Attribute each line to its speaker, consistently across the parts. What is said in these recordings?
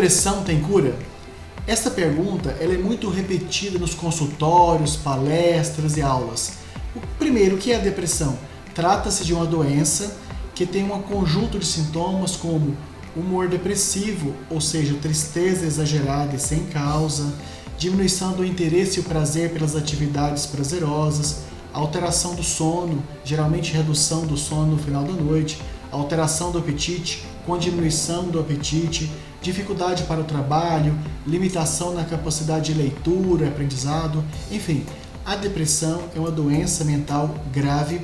Speaker 1: depressão tem cura? Essa pergunta ela é muito repetida nos consultórios, palestras e aulas. Primeiro, o que é a depressão? Trata-se de uma doença que tem um conjunto de sintomas como humor depressivo, ou seja, tristeza exagerada e sem causa, diminuição do interesse e o prazer pelas atividades prazerosas, alteração do sono, geralmente redução do sono no final da noite, alteração do apetite, com diminuição do apetite, dificuldade para o trabalho, limitação na capacidade de leitura, aprendizado, enfim. A depressão é uma doença mental grave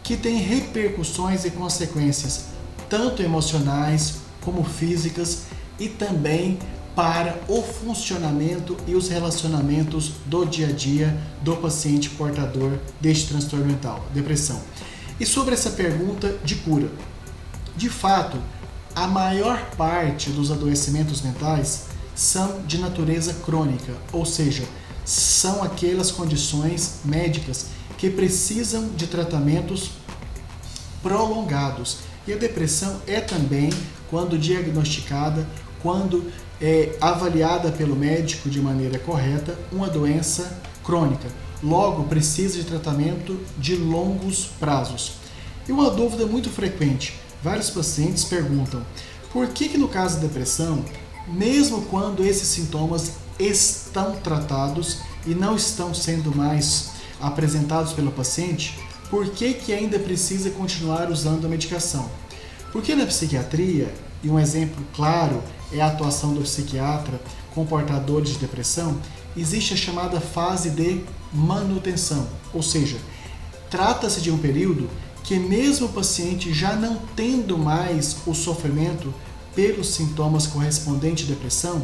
Speaker 1: que tem repercussões e consequências tanto emocionais como físicas e também para o funcionamento e os relacionamentos do dia a dia do paciente portador deste transtorno mental, depressão. E sobre essa pergunta de cura, de fato, a maior parte dos adoecimentos mentais são de natureza crônica, ou seja, são aquelas condições médicas que precisam de tratamentos prolongados. E a depressão é também, quando diagnosticada, quando avaliada pelo médico de maneira correta, uma doença crônica. Logo, precisa de tratamento de longos prazos. E uma dúvida muito frequente, vários pacientes perguntam, por que no caso da depressão, mesmo quando esses sintomas estão tratados e não estão sendo mais apresentados pelo paciente, por que ainda precisa continuar usando a medicação? Porque na psiquiatria, e um exemplo claro é a atuação do psiquiatra com portadores de depressão, existe a chamada fase de manutenção, ou seja, trata-se de um período que mesmo o paciente já não tendo mais o sofrimento pelos sintomas correspondentes à depressão,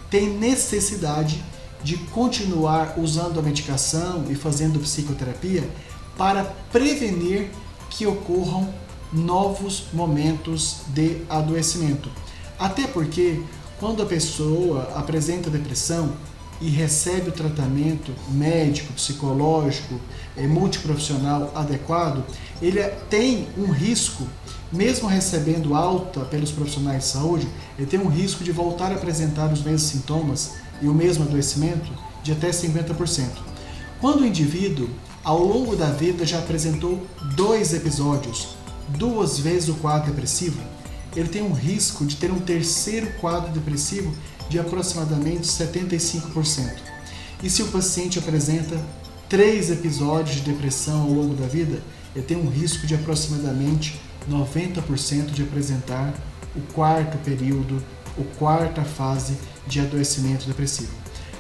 Speaker 1: tem necessidade de continuar usando a medicação e fazendo psicoterapia para prevenir que ocorram novos momentos de adoecimento. Até porque, quando a pessoa apresenta depressão e recebe o tratamento médico, psicológico, multiprofissional adequado, ele tem um risco, mesmo recebendo alta pelos profissionais de saúde, ele tem um risco de voltar a apresentar os mesmos sintomas e o mesmo adoecimento de até 50%. Quando o indivíduo, ao longo da vida, já apresentou 2 episódios, 2 vezes o quadro depressivo, ele tem um risco de ter um terceiro quadro depressivo de aproximadamente 75%. E se o paciente apresenta 3 episódios de depressão ao longo da vida, ele tem um risco de aproximadamente 90% de apresentar o 4º período, ou 4ª fase de adoecimento depressivo.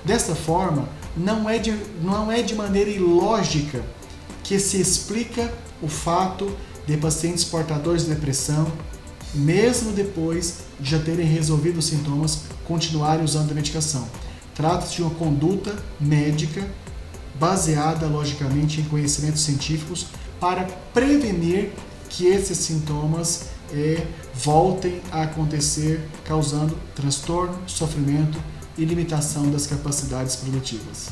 Speaker 1: Desta forma, não é de maneira ilógica que se explica o fato de pacientes portadores de depressão, mesmo depois de já terem resolvido os sintomas, continuarem usando a medicação. Trata-se de uma conduta médica baseada, logicamente, em conhecimentos científicos para prevenir que esses sintomas voltem a acontecer, causando transtorno, sofrimento e limitação das capacidades produtivas.